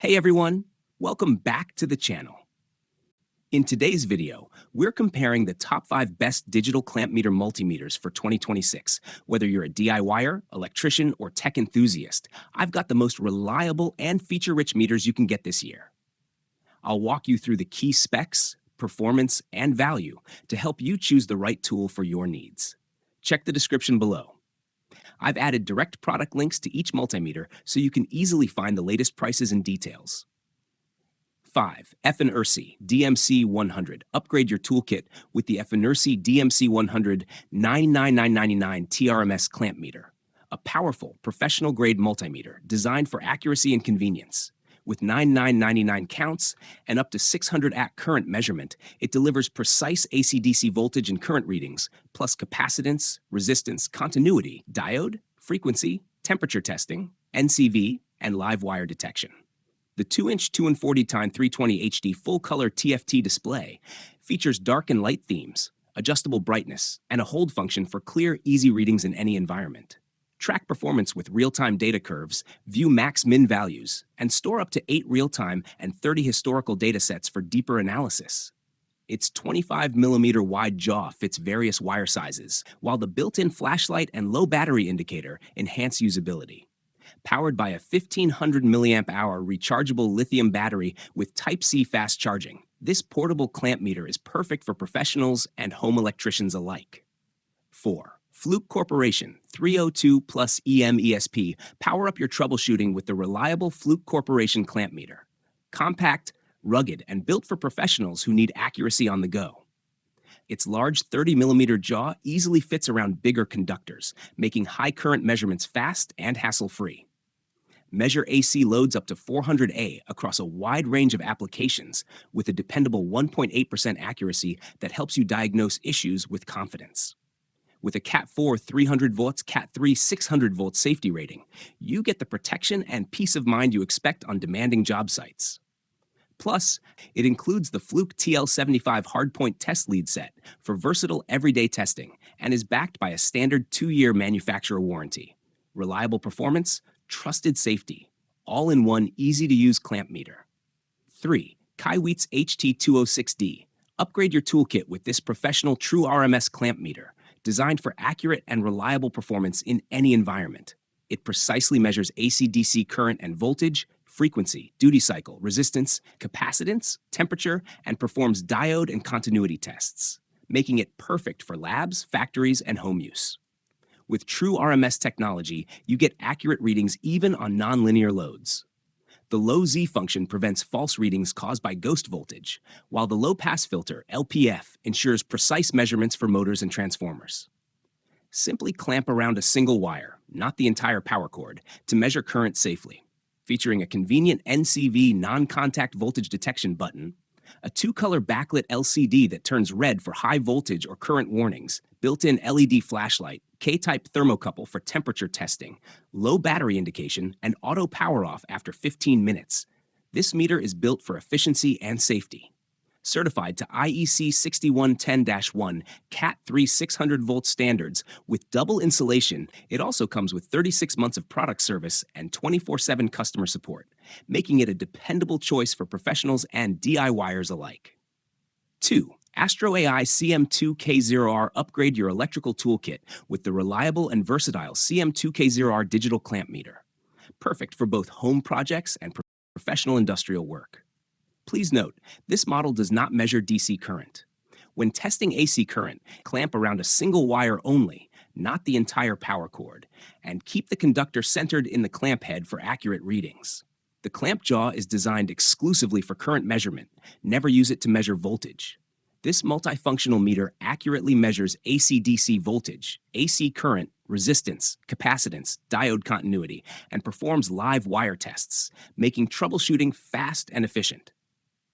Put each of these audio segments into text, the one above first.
Hey everyone, welcome back to the channel. In today's video, we're comparing the top 5 best digital clamp meter multimeters for 2026. Whether you're a DIYer, electrician, or tech enthusiast, I've got the most reliable and feature-rich meters you can get this year. I'll walk you through the key specs, performance, and value to help you choose the right tool for your needs. Check the description below. I've added direct product links to each multimeter so you can easily find the latest prices and details. 5. FNIRSI DMC 100. Upgrade your toolkit with the FNIRSI DMC 100 99999 TRMS clamp meter, a powerful, professional-grade multimeter designed for accuracy and convenience. With 9999 counts and up to 600 AT current measurement, it delivers precise AC/DC voltage and current readings, plus capacitance, resistance, continuity, diode, frequency, temperature testing, NCV, and live wire detection. The 2-inch 240x320 HD full-color TFT display features dark and light themes, adjustable brightness, and a hold function for clear, easy readings in any environment. Track performance with real-time data curves, view max-min values, and store up to 8 real-time and 30 historical datasets for deeper analysis. Its 25mm wide jaw fits various wire sizes, while the built-in flashlight and low battery indicator enhance usability. Powered by a 1500 mAh rechargeable lithium battery with Type-C fast charging, this portable clamp meter is perfect for professionals and home electricians alike. 4. Fluke Corporation 302 plus EM ESP. Power up your troubleshooting with the reliable Fluke Corporation clamp meter. Compact, rugged, and built for professionals who need accuracy on the go. Its large 30mm jaw easily fits around bigger conductors, making high current measurements fast and hassle-free. Measure AC loads up to 400 A across a wide range of applications with a dependable 1.8% accuracy that helps you diagnose issues with confidence. With a Cat 4 300 volts, Cat 3 600 volts safety rating, you get the protection and peace of mind you expect on demanding job sites. Plus, it includes the Fluke TL75 hardpoint test lead set for versatile everyday testing and is backed by a standard 2-year manufacturer warranty. Reliable performance, trusted safety, all in one easy-to-use clamp meter. 3. KAIWEETS HT206D. Upgrade your toolkit with this professional true RMS clamp meter, designed for accurate and reliable performance in any environment. It precisely measures AC/DC current and voltage, frequency, duty cycle, resistance, capacitance, temperature, and performs diode and continuity tests, making it perfect for labs, factories, and home use. With true RMS technology, you get accurate readings even on nonlinear loads. The low Z function prevents false readings caused by ghost voltage, while the low-pass filter, LPF, ensures precise measurements for motors and transformers. Simply clamp around a single wire, not the entire power cord, to measure current safely. Featuring a convenient NCV non-contact voltage detection button, a 2-color backlit LCD that turns red for high voltage or current warnings, built-in LED flashlight, K-type thermocouple for temperature testing, low battery indication, and auto power-off after 15 minutes. This meter is built for efficiency and safety. Certified to IEC 6110-1 Cat 3 600 volt standards with double insulation, it also comes with 36 months of product service and 24/7 customer support, making it a dependable choice for professionals and DIYers alike. 2. AstroAI CM2K0R. Upgrade your electrical toolkit with the reliable and versatile CM2K0R digital clamp meter. Perfect for both home projects and professional industrial work. Please note, this model does not measure DC current. When testing AC current, clamp around a single wire only, not the entire power cord, and keep the conductor centered in the clamp head for accurate readings. The clamp jaw is designed exclusively for current measurement. Never use it to measure voltage. This multifunctional meter accurately measures AC/DC voltage, AC current, resistance, capacitance, diode continuity, and performs live wire tests, making troubleshooting fast and efficient.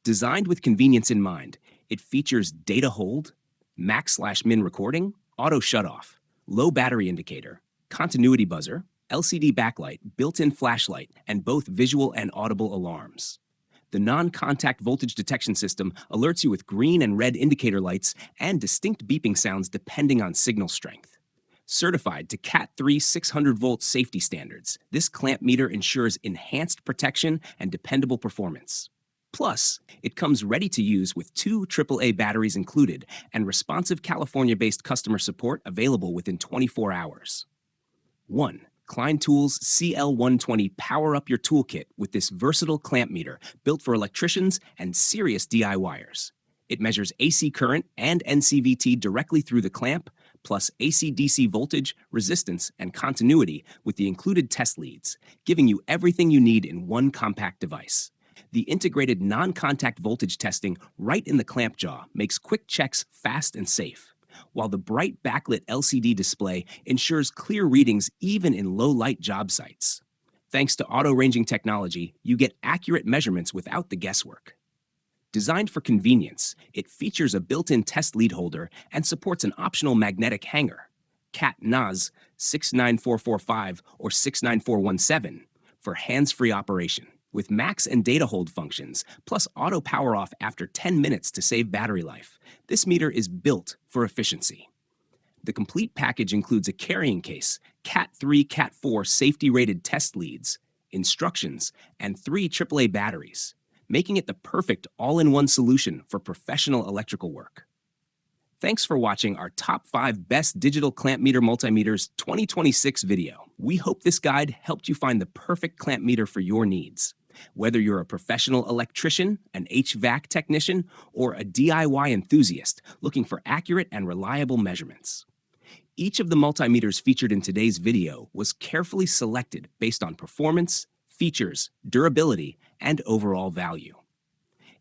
Designed with convenience in mind, it features data hold, max/min recording, auto shutoff, low battery indicator, continuity buzzer, LCD backlight, built-in flashlight, and both visual and audible alarms. The non-contact voltage detection system alerts you with green and red indicator lights and distinct beeping sounds depending on signal strength. Certified to Cat 3 600-volt safety standards, this clamp meter ensures enhanced protection and dependable performance. Plus, it comes ready to use with 2 AAA batteries included and responsive California-based customer support available within 24 hours. 1. Klein Tools CL120 Power Up Your Toolkit with this versatile clamp meter built for electricians and serious DIYers. It measures AC current and NCVT directly through the clamp, plus AC-DC voltage, resistance, and continuity with the included test leads, giving you everything you need in one compact device. The integrated non-contact voltage testing right in the clamp jaw makes quick checks fast and safe, while the bright backlit LCD display ensures clear readings even in low-light job sites. Thanks to auto-ranging technology, you get accurate measurements without the guesswork. Designed for convenience, it features a built-in test lead holder and supports an optional magnetic hanger, Cat NAS 69445 or 69417, for hands-free operation. With max and data hold functions, plus auto power off after 10 minutes to save battery life, this meter is built for efficiency. The complete package includes a carrying case, Cat 3, Cat 4 safety-rated test leads, instructions, and 3 AAA batteries, making it the perfect all-in-one solution for professional electrical work. Thanks for watching our Top 5 Best Digital Clamp Meter Multimeters 2026 video. We hope this guide helped you find the perfect clamp meter for your needs. Whether you're a professional electrician, an HVAC technician, or a DIY enthusiast looking for accurate and reliable measurements. Each of the multimeters featured in today's video was carefully selected based on performance, features, durability, and overall value.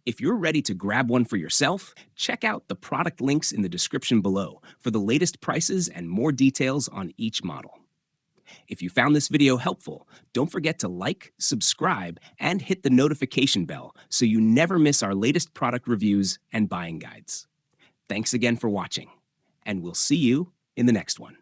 If you're ready to grab one for yourself, check out the product links in the description below for the latest prices and more details on each model. If you found this video helpful, don't forget to like, subscribe, and hit the notification bell so you never miss our latest product reviews and buying guides. Thanks again for watching, and we'll see you in the next one.